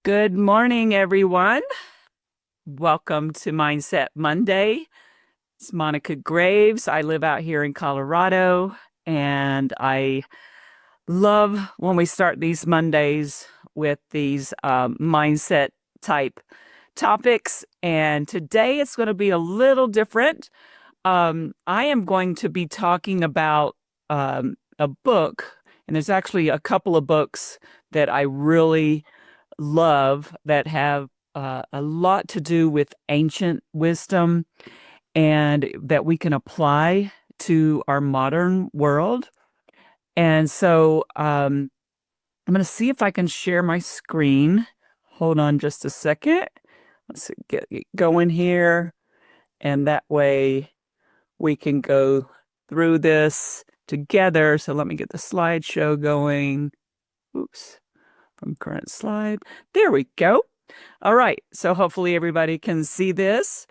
Good morning, everyone. Welcome to Mindset Monday. It's Monica Graves. I live out here in Colorado, and I love when we start these Mondays with these mindset type topics. And today it's going to be a little different. I am going to be talking about a book, and there's actually a couple of books that I really love that have a lot to do with ancient wisdom and that we can apply to our modern world. And so I'm going to see if I can share my screen. Hold on just a second. Let's get going here. And that way we can go through this together. So let me get the slideshow going. Oops. From current slide. There we go. All right. So hopefully everybody can see this.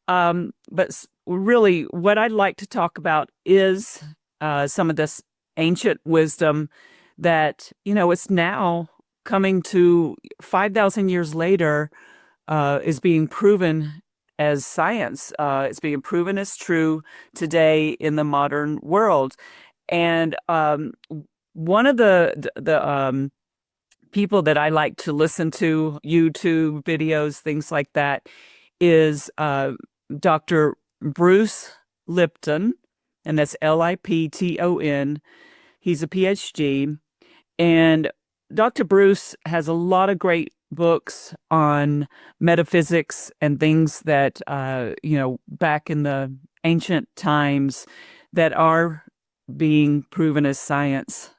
But really, what I'd like to talk about is some of this ancient wisdom that, it's now coming to 5,000 years later, is being proven as science. It's being proven as true today in the modern world. And one of the people that I like to listen to, YouTube videos, things like that, is Dr. Bruce Lipton, and that's Lipton. He's a PhD, and Dr. Bruce has a lot of great books on metaphysics and things that, back in the ancient times that are being proven as science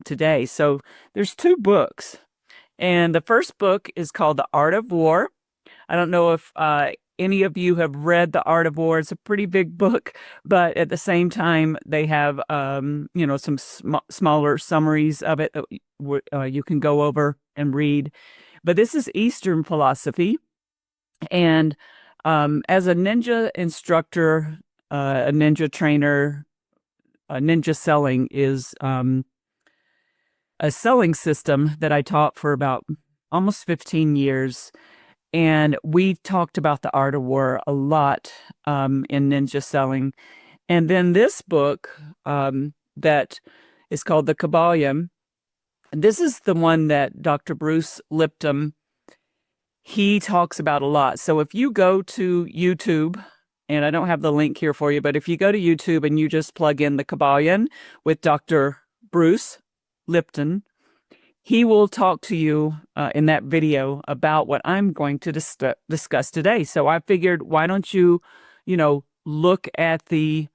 today. So there's two books, and the first book is called The Art of War. I don't know if any of you have read The Art of War. It's a pretty big book, but at the same time, they have some smaller summaries of it you can go over and read. But this is Eastern philosophy, and as a ninja instructor, a ninja trainer, ninja selling is a selling system that I taught for about almost 15 years. And we talked about the art of war a lot in ninja selling. And then this book that is called The Kabbalion, and this is the one that Dr. Bruce Lipton, he talks about a lot. So if you go to YouTube, and I don't have the link here for you, but if you go to YouTube and you just plug in The Kabbalion with Dr. Bruce Lipton, he will talk to you in that video about what I'm going to discuss today. So I figured, why don't you, look at the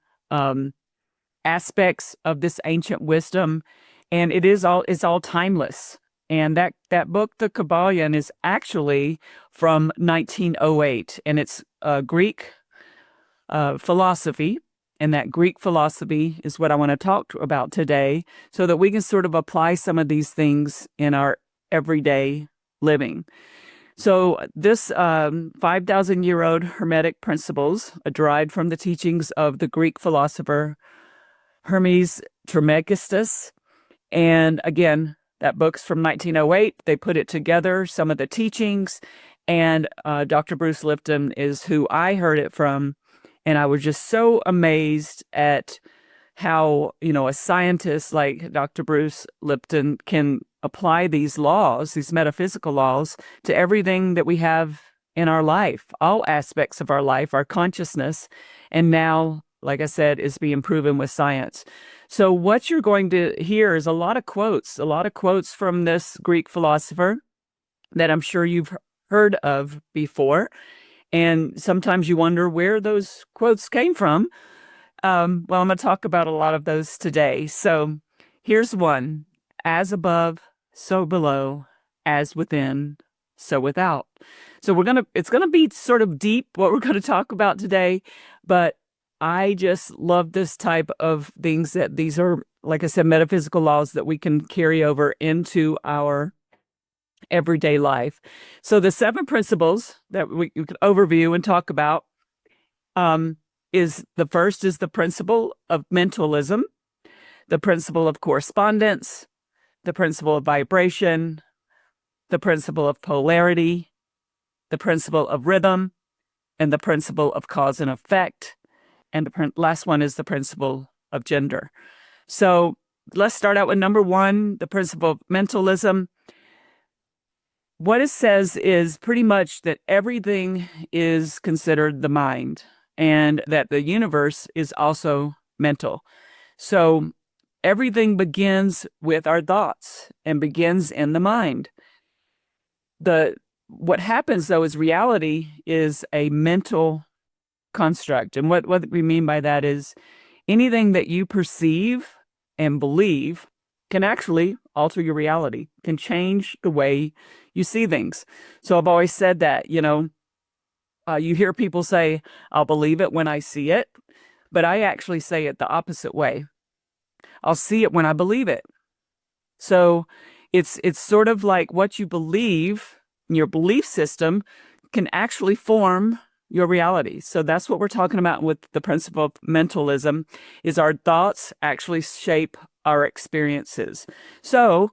aspects of this ancient wisdom, and it's all timeless. And that book, The Kabbalion, is actually from 1908, and it's Greek philosophy. And that Greek philosophy is what I want to talk about today, so that we can sort of apply some of these things in our everyday living. So this 5,000-year-old Hermetic principles are derived from the teachings of the Greek philosopher Hermes Trismegistus. And again, that book's from 1908. They put it together, some of the teachings, and Dr. Bruce Lipton is who I heard it from. And I was just so amazed at how, a scientist like Dr. Bruce Lipton can apply these laws, these metaphysical laws, to everything that we have in our life, all aspects of our life, our consciousness. And now, like I said, is being proven with science. So what you're going to hear is a lot of quotes from this Greek philosopher that I'm sure you've heard of before. And sometimes you wonder where those quotes came from. Well, I'm going to talk about a lot of those today. So here's one: as above, so below, as within, so without. So it's going to be sort of deep what we're going to talk about today, but I just love this type of things, that these are, like I said, metaphysical laws that we can carry over into our everyday life. So the 7 principles that we could overview and talk about is the first is the principle of mentalism, the principle of correspondence, the principle of vibration, the principle of polarity, the principle of rhythm, and the principle of cause and effect. And the last one is the principle of gender. So let's start out with number one, the principle of mentalism. What it says is pretty much that everything is considered the mind and that the universe is also mental. So everything begins with our thoughts and begins in the mind. What happens though is reality is a mental construct. And what we mean by that is anything that you perceive and believe can actually alter your reality, can change the way you see things. So I've always said that, you hear people say, I'll believe it when I see it, but I actually say it the opposite way. I'll see it when I believe it. So it's sort of like what you believe, your belief system can actually form your reality. So that's what we're talking about with the principle of mentalism, is our thoughts actually shape our experiences. So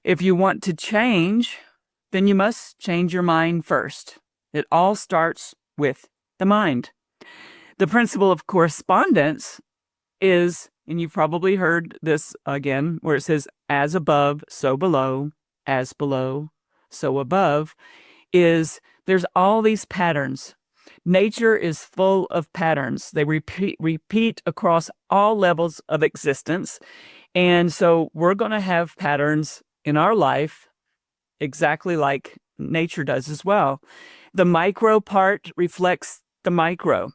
if you want to change, then you must change your mind first. It all starts with the mind. The principle of correspondence is, and you've probably heard this again, where it says, as above, so below, as below, so above, is there's all these patterns. Nature is full of patterns. They repeat across all levels of existence. And so we're going to have patterns in our life exactly like nature does as well. The micro part reflects the macro.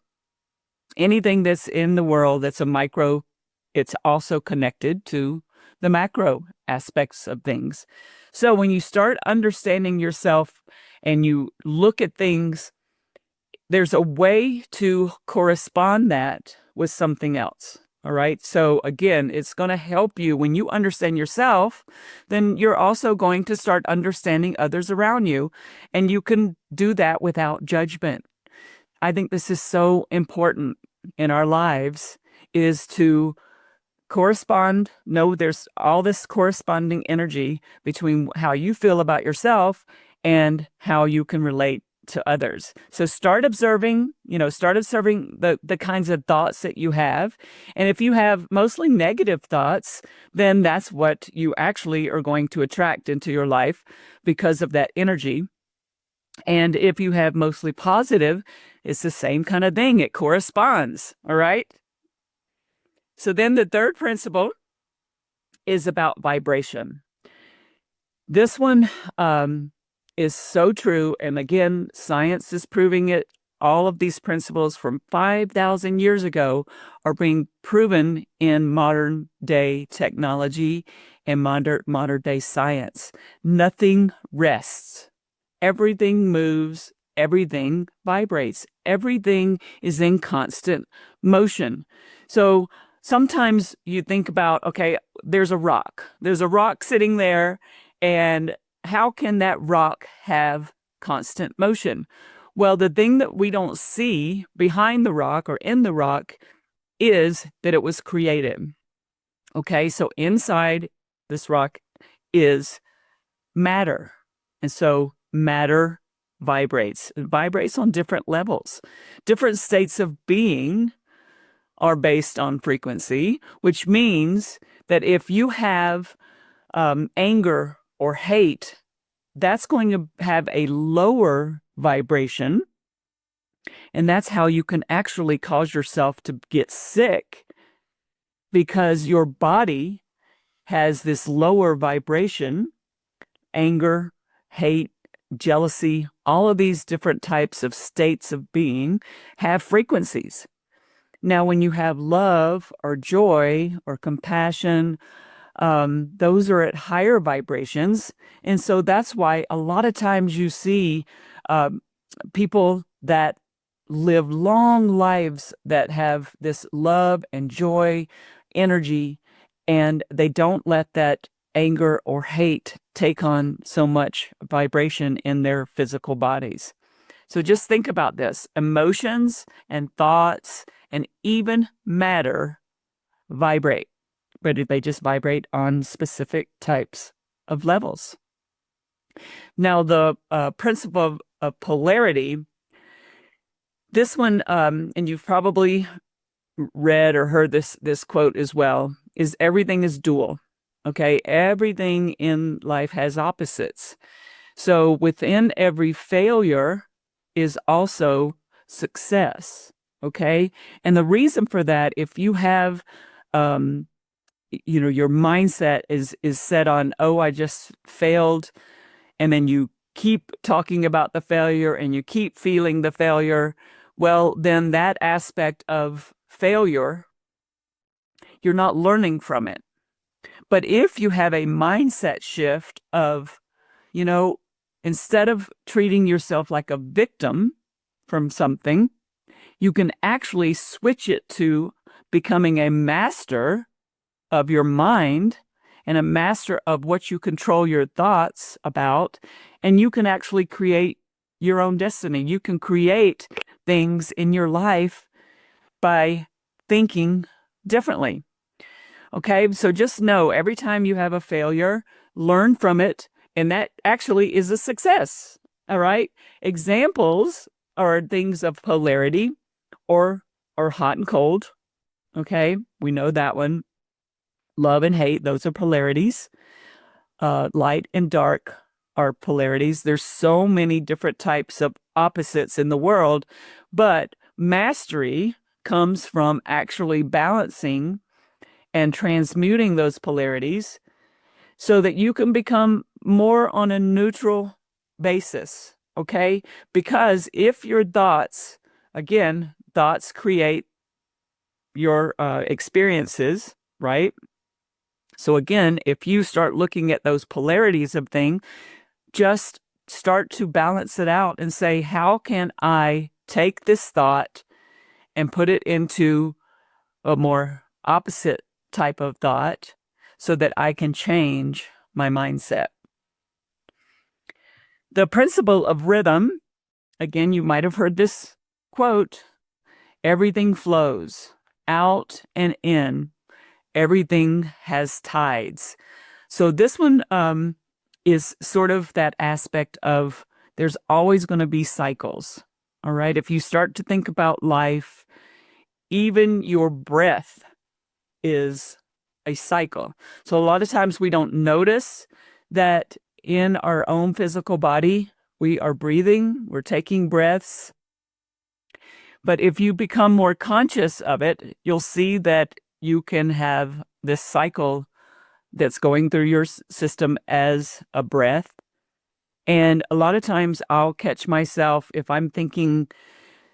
Anything that's in the world that's a micro, it's also connected to the macro aspects of things. So when you start understanding yourself and you look at things, there's a way to correspond that with something else. All right. So again, it's going to help you when you understand yourself, then you're also going to start understanding others around you. And you can do that without judgment. I think this is so important in our lives, is to correspond. No, there's all this corresponding energy between how you feel about yourself and how you can relate to others. So start observing the kinds of thoughts that you have. And if you have mostly negative thoughts, then that's what you actually are going to attract into your life because of that energy. And if you have mostly positive, it's the same kind of thing. It corresponds. All right. So then the third principle is about vibration. This one is so true. And again, science is proving it. All of these principles from 5,000 years ago are being proven in modern day technology and modern day science. Nothing rests. Everything moves. Everything vibrates. Everything is in constant motion. So sometimes you think about, okay, there's a rock. There's a rock sitting there, and how can that rock have constant motion? Well, the thing that we don't see behind the rock or in the rock is that it was created. Okay, so inside this rock is matter. And so matter vibrates. It vibrates on different levels. Different states of being are based on frequency, which means that if you have anger or hate, that's going to have a lower vibration. And that's how you can actually cause yourself to get sick, because your body has this lower vibration. Anger, hate, jealousy, all of these different types of states of being have frequencies. Now, when you have love or joy or compassion, those are at higher vibrations. And so that's why a lot of times you see people that live long lives that have this love and joy energy, and they don't let that anger or hate take on so much vibration in their physical bodies. So just think about this. Emotions and thoughts and even matter vibrate, but they just vibrate on specific types of levels. Now, the principle of polarity, this one, and you've probably read or heard this quote as well, is everything is dual. Okay, everything in life has opposites. So within every failure is also success. Okay, and the reason for that, if you have, um, your mindset is set on, oh, I just failed, and then you keep talking about the failure and you keep feeling the failure, well, then that aspect of failure, you're not learning from it. But if you have a mindset shift of, you know, instead of treating yourself like a victim from something, you can actually switch it to becoming a master of your mind and a master of what you control your thoughts about. And you can actually create your own destiny. You can create things in your life by thinking differently. Okay, so just know every time you have a failure, learn from it, and that actually is a success. All right. Examples are things of polarity or hot and cold. Okay, we know that one. Love and hate, those are polarities. Light and dark are polarities. There's so many different types of opposites in the world, but mastery comes from actually balancing and transmuting those polarities so that you can become more on a neutral basis. Okay? Because if your thoughts, again, thoughts create your experiences, right? So again, if you start looking at those polarities of things, just start to balance it out and say, how can I take this thought and put it into a more opposite type of thought so that I can change my mindset? The principle of rhythm, again, you might have heard this quote, everything flows out and in. Everything has tides. So this one is sort of that aspect of there's always going to be cycles. All right. If you start to think about life, even your breath is a cycle. So a lot of times we don't notice that in our own physical body, we are breathing, we're taking breaths. But if you become more conscious of it, you'll see that you can have this cycle that's going through your system as a breath. And a lot of times I'll catch myself if I'm thinking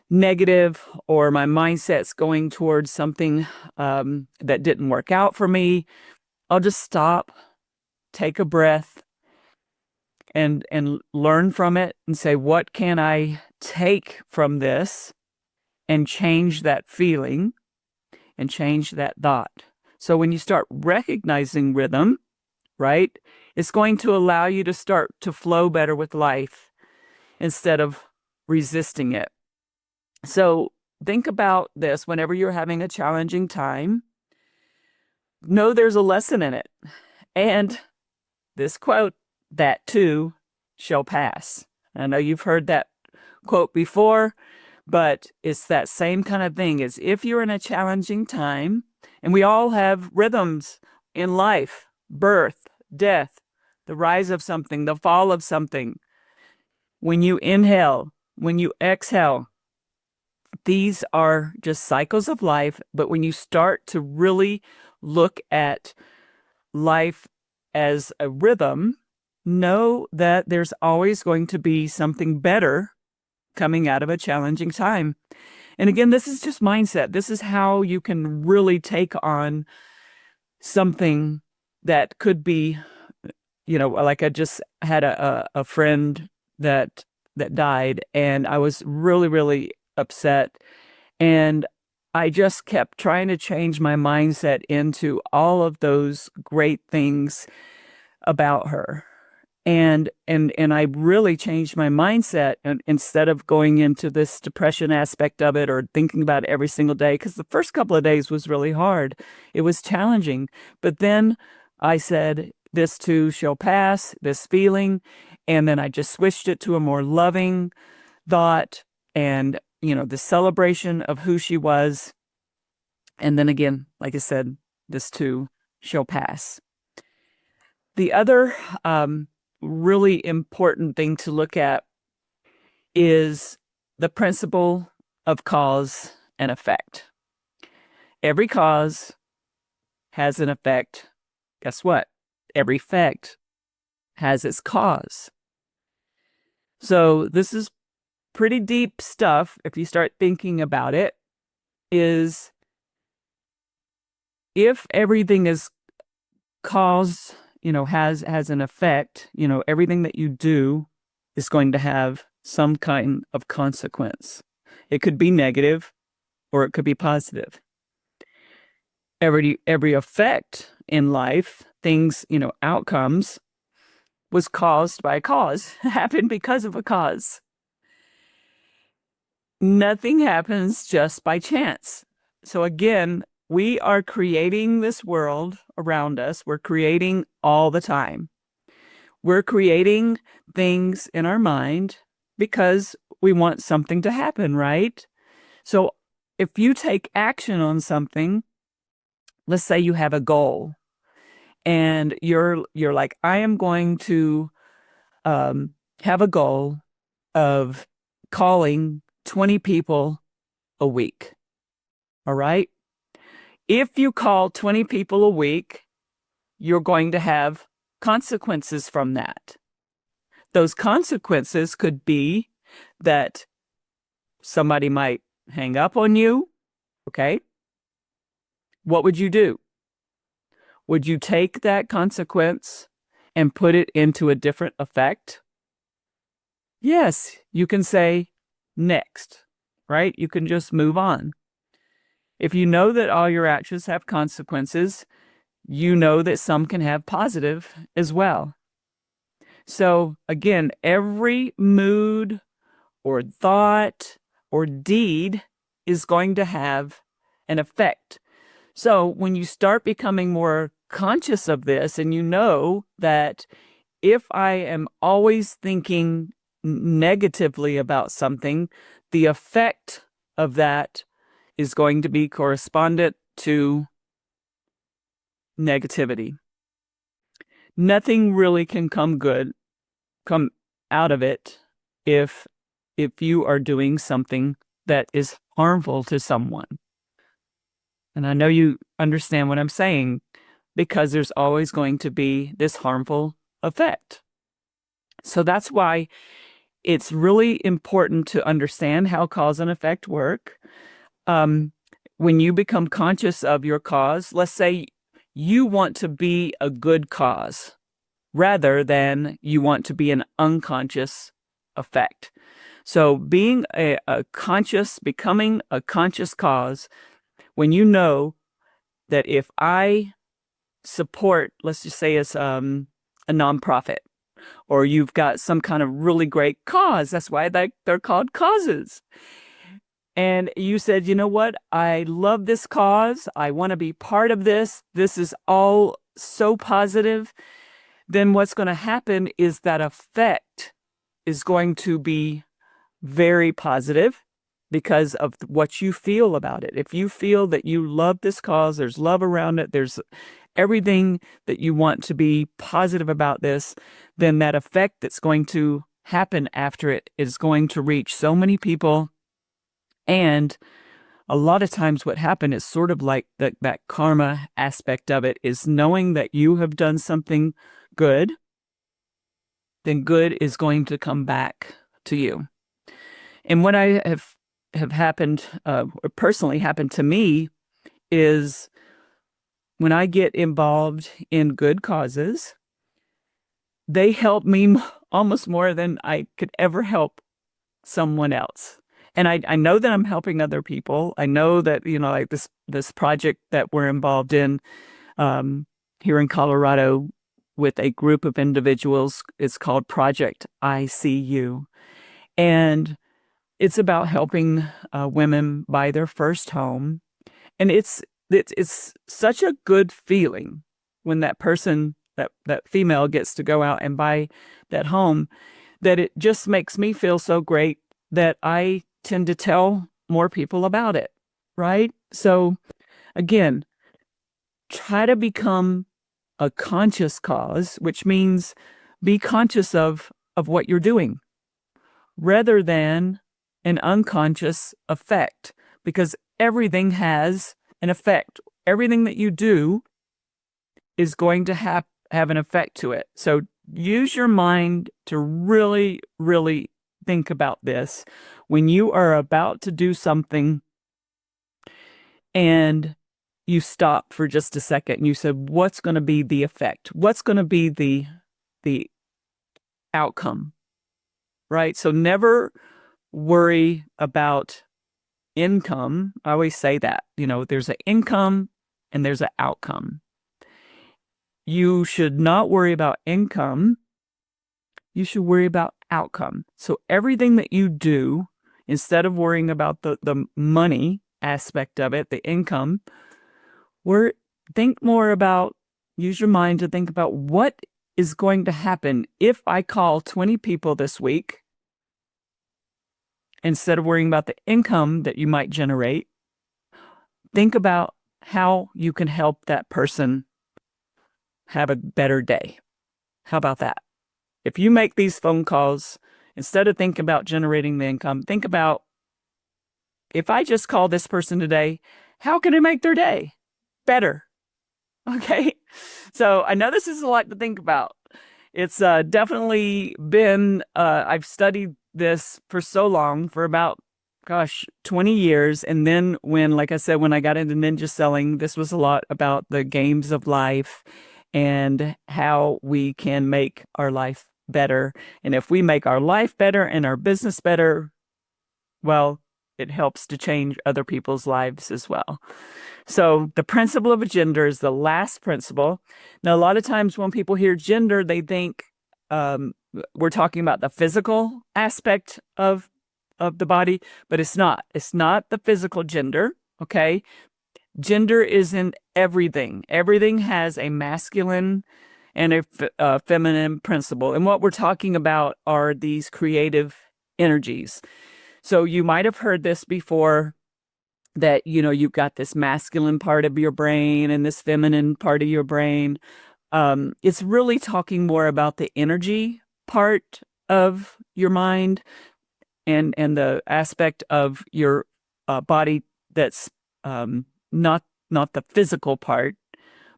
negative or my mindset's going towards something that didn't work out for me. I'll just stop, take a breath, and learn from it and say, what can I take from this and change that feeling and change that thought? So when you start recognizing rhythm, right, it's going to allow you to start to flow better with life instead of resisting it. So think about this whenever you're having a challenging time. Know there's a lesson in it. And this quote, that too shall pass. I know you've heard that quote before, but it's that same kind of thing as if you're in a challenging time, and we all have rhythms in life, birth, death, the rise of something, the fall of something. When you inhale, when you exhale, these are just cycles of life. But when you start to really look at life as a rhythm, know that there's always going to be something better coming out of a challenging time. And again, this is just mindset. This is how you can really take on something that could be, like I just had a friend that died, and I was really, really upset. And I just kept trying to change my mindset into all of those great things about her. And I really changed my mindset, and instead of going into this depression aspect of it or thinking about it every single day, because the first couple of days was really hard. It was challenging. But then I said, this too shall pass, this feeling. And then I just switched it to a more loving thought and, the celebration of who she was. And then again, like I said, this too shall pass. The other really important thing to look at is the principle of cause and effect. Every cause has an effect. Guess what? Every effect has its cause. So this is pretty deep stuff if you start thinking about it, is if everything is cause, has an effect, everything that you do is going to have some kind of consequence. It could be negative or it could be positive. Every effect in life, things, outcomes, was caused by a cause, happened because of a cause. Nothing happens just by chance. So again, we are creating this world around us. We're creating all the time. We're creating things in our mind because we want something to happen, right? So if you take action on something, let's say you have a goal and you're like, I am going to have a goal of calling 20 people a week. All right. If you call 20 people a week, you're going to have consequences from that. Those consequences could be that somebody might hang up on you. Okay. What would you do? Would you take that consequence and put it into a different effect? Yes, you can say next, right? You can just move on. If you know that all your actions have consequences, you know that some can have positive as well. So again, every mood or thought or deed is going to have an effect. So when you start becoming more conscious of this and you know that if I am always thinking negatively about something, the effect of that is going to be correspondent to negativity. Nothing really can come out of it if you are doing something that is harmful to someone. And I know you understand what I'm saying, because there's always going to be this harmful effect. So that's why it's really important to understand how cause and effect work. When you become conscious of your cause, let's say you want to be a good cause rather than you want to be an unconscious effect. So becoming a conscious cause, when you know that if I support, let's just say it's a nonprofit, or you've got some kind of really great cause, that's why they're called causes. And you said, you know what? I love this cause. I want to be part of this. This is all so positive. Then what's going to happen is that effect is going to be very positive because of what you feel about it. If you feel that you love this cause, there's love around it, there's everything that you want to be positive about this, then that effect that's going to happen after it is going to reach so many people. And a lot of times what happened is sort of like that karma aspect of it, is knowing that you have done something good, then good is going to come back to you. And what I have happened, or personally happened to me, is when I get involved in good causes, they help me almost more than I could ever help someone else. And I know that I'm helping other people. I know that, like this project that we're involved in here in Colorado with a group of individuals is called Project ICU. And it's about helping women buy their first home. And it's such a good feeling when that person that female gets to go out and buy that home, that it just makes me feel so great that I tend to tell more people about it, right? So again, try to become a conscious cause, which means be conscious of what you're doing rather than an unconscious effect, because everything has an effect. Everything that you do is going to have an effect to it. So use your mind to really, really think about this when you are about to do something and you stop for just a second and you said, what's going to be the effect? What's going to be the outcome, right? So never worry about income. I always say that, there's an income and there's an outcome. You should not worry about income. You should worry about outcome. So everything that you do, instead of worrying about the money aspect of it, the income, think more about, use your mind to think about what is going to happen if I call 20 people this week. Instead of worrying about the income that you might generate, think about how you can help that person have a better day. How about that? If you make these phone calls, instead of thinking about generating the income, think about, if I just call this person today, how can I make their day better? Okay. So I know this is a lot to think about. It's definitely been, I've studied this for so long, for about, 20 years. And then like I said, when I got into ninja selling, this was a lot about the games of life and how we can make our life better. And if we make our life better and our business better, well, it helps to change other people's lives as well. So the principle of a gender is the last principle. Now, a lot of times when people hear gender, they think we're talking about the physical aspect of the body, but it's not. It's not the physical gender, okay? Gender is in everything. Everything has a masculine and a feminine principle. And what we're talking about are these creative energies. So you might have heard this before, that, you've got this masculine part of your brain and this feminine part of your brain. It's really talking more about the energy part of your mind and the aspect of your body that's not the physical part,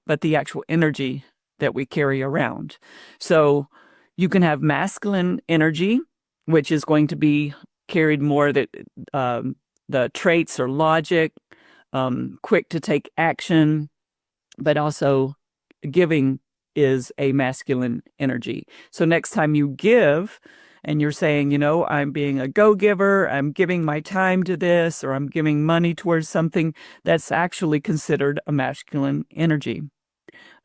but the actual energy that we carry around. So you can have masculine energy, which is going to be carried more that the traits are logic, quick to take action, but also giving is a masculine energy. So next time you give and you're saying, I'm being a go-giver, I'm giving my time to this, or I'm giving money towards something, that's actually considered a masculine energy.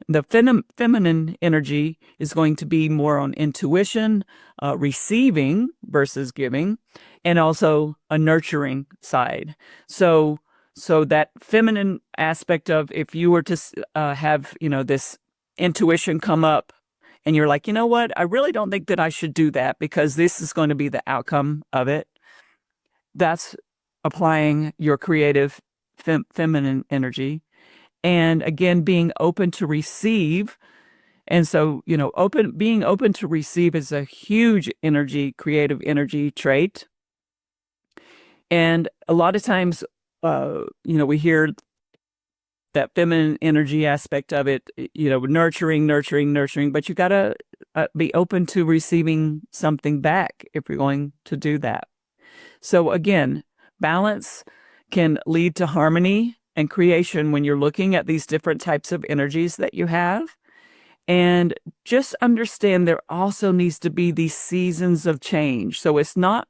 The feminine energy is going to be more on intuition, receiving versus giving, and also a nurturing side. So that feminine aspect of, if you were to have, this intuition come up and you're like, you know what, I really don't think that I should do that because this is going to be the outcome of it. That's applying your creative feminine energy. And again, being open to receive. And so, being open to receive is a huge creative energy trait. And a lot of times, we hear that feminine energy aspect of it, nurturing, but you got to be open to receiving something back if you're going to do that. So again, balance can lead to harmony and creation when you're looking at these different types of energies that you have. And just understand there also needs to be these seasons of change. So it's not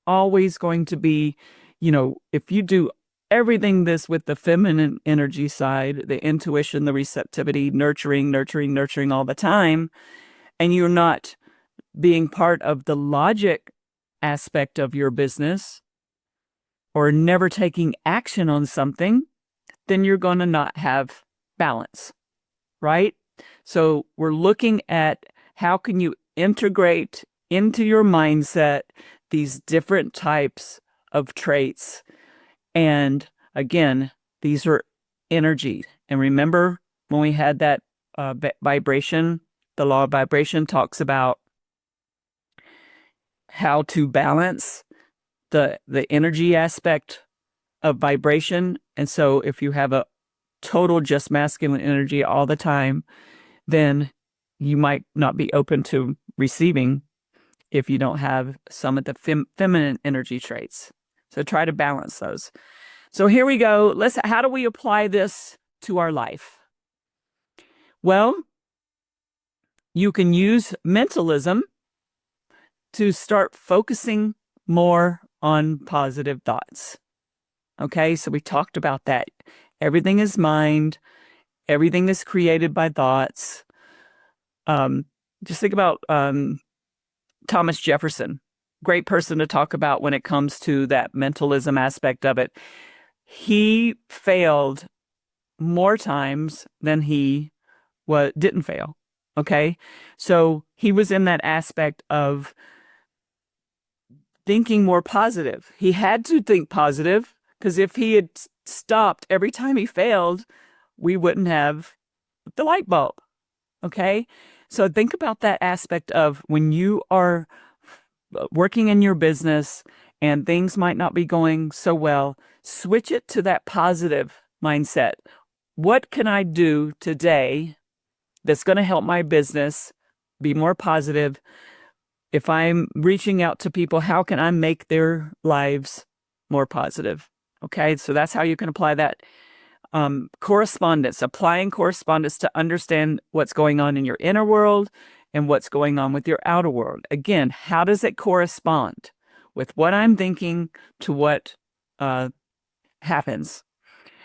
always going to be, if you do everything this with the feminine energy side, the intuition, the receptivity, nurturing all the time, and you're not being part of the logic aspect of your business or never taking action on something, then you're going to not have balance, right? So we're looking at how can you integrate into your mindset these different types of traits. And again, these are energy. And remember when we had that vibration, the law of vibration talks about how to balance the energy aspect of vibration. And so if you have a total just masculine energy all the time, then you might not be open to receiving if you don't have some of the feminine energy traits. So try to balance those. So here we go. How do we apply this to our life? Well, you can use mentalism to start focusing more on positive thoughts. Okay, so we talked about that. Everything is mind. Everything is created by thoughts. Just think about Thomas Jefferson. Great person to talk about when it comes to that mentalism aspect of it. He failed more times than he didn't fail. Okay, so he was in that aspect of thinking more positive. He had to think positive because if he had stopped every time he failed, we wouldn't have the light bulb. Okay, so think about that aspect of when you are working in your business and things might not be going so well, switch it to that positive mindset. What can I do today that's going to help my business be more positive? If I'm reaching out to people, how can I make their lives more positive? Okay, so that's how you can apply that. Correspondence, applying correspondence to understand what's going on in your inner world and what's going on with your outer world. Again, how does it correspond with what I'm thinking to what happens?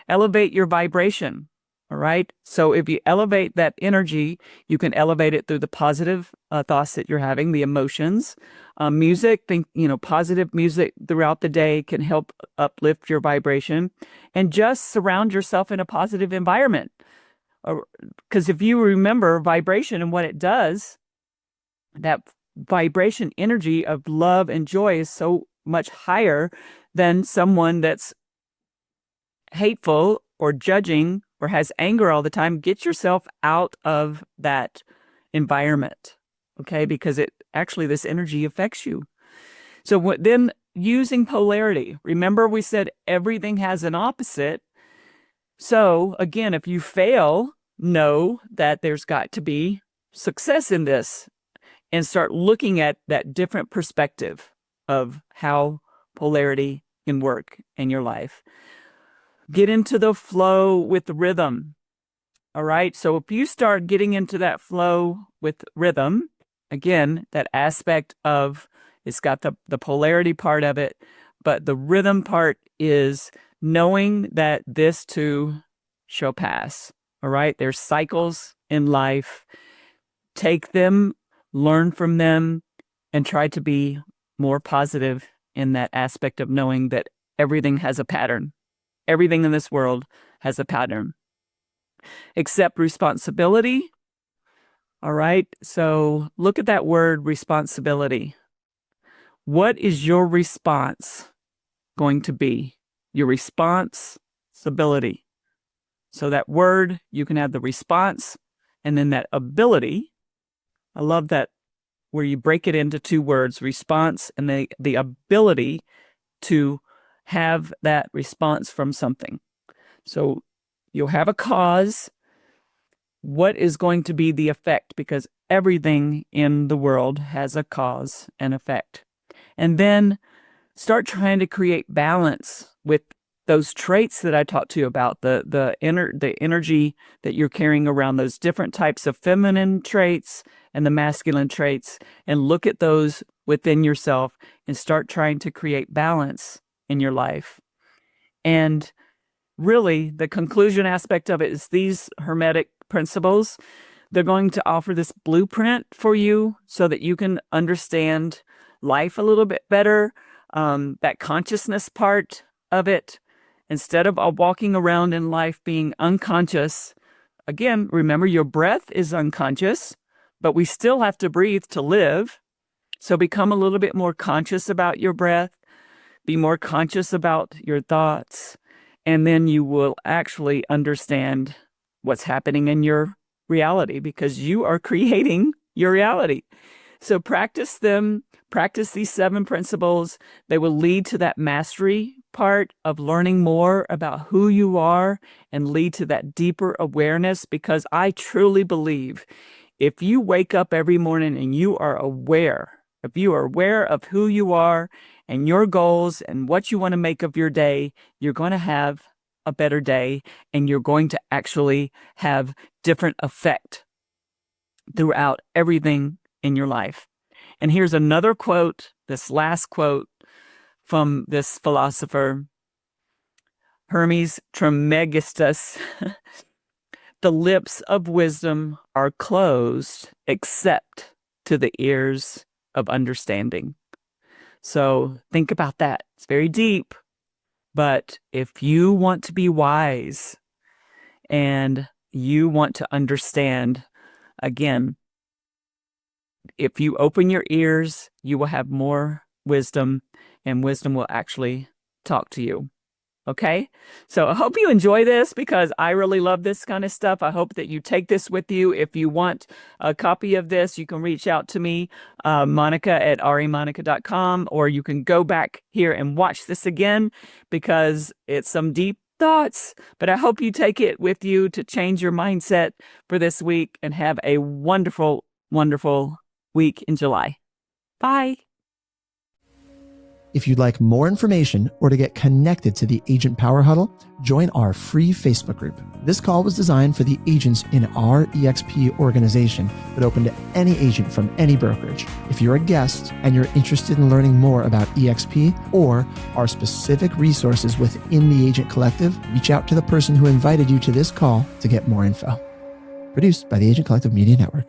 Elevate your vibration. All right. So if you elevate that energy, you can elevate it through the positive thoughts that you're having, the emotions. Music, positive music throughout the day can help uplift your vibration, and just surround yourself in a positive environment. Because if you remember vibration and what it does, that vibration energy of love and joy is so much higher than someone that's hateful or judging or has anger all the time. Get yourself out of that environment, okay? Because this energy affects you. So then using polarity, remember we said everything has an opposite. So again, if you fail, know that there's got to be success in this and start looking at that different perspective of how polarity can work in your life. Get into the flow with the rhythm. All right. So if you start getting into that flow with rhythm, again, that aspect of it's got the polarity part of it, but the rhythm part is knowing that this too shall pass. All right. There's cycles in life. Take them, learn from them, and try to be more positive in that aspect of knowing that everything has a pattern. Everything in this world has a pattern. Accept responsibility. All right. So look at that word responsibility. What is your response going to be? Your responsibility. So that word, you can have the response and then that ability. I love that where you break it into two words, response and the ability to have that response from something. So you'll have a cause. What is going to be the effect? Because everything in the world has a cause and effect. And then start trying to create balance with those traits that I talked to you about, the energy that you're carrying around, those different types of feminine traits and the masculine traits, and look at those within yourself and start trying to create balance in your life. And really, the conclusion aspect of it is these Hermetic principles. They're going to offer this blueprint for you so that you can understand life a little bit better, that consciousness part of it. Instead of walking around in life being unconscious, again, remember your breath is unconscious, but we still have to breathe to live. So become a little bit more conscious about your breath. Be more conscious about your thoughts. And then you will actually understand what's happening in your reality, because you are creating your reality. So practice them. Practice these 7 principles. They will lead to that mastery part of learning more about who you are and lead to that deeper awareness, because I truly believe if you wake up every morning and you are aware, if you are aware of who you are and your goals and what you want to make of your day, you're going to have a better day, and you're going to actually have different effect throughout everything in your life. And here's another quote, this last quote from this philosopher, Hermes Trismegistus. The lips of wisdom are closed except to the ears of understanding. So think about that. It's very deep. But if you want to be wise and you want to understand, again, if you open your ears, you will have more wisdom, and wisdom will actually talk to you. Okay? So I hope you enjoy this, because I really love this kind of stuff. I hope that you take this with you. If you want a copy of this, you can reach out to me, Monica@remonica.com, or you can go back here and watch this again, because it's some deep thoughts. But I hope you take it with you to change your mindset for this week and have a wonderful, wonderful week in July. Bye. If you'd like more information or to get connected to the Agent Power Huddle, join our free Facebook group. This call was designed for the agents in our EXP organization, but open to any agent from any brokerage. If you're a guest and you're interested in learning more about EXP or our specific resources within the Agent Collective, reach out to the person who invited you to this call to get more info. Produced by the Agent Collective Media Network.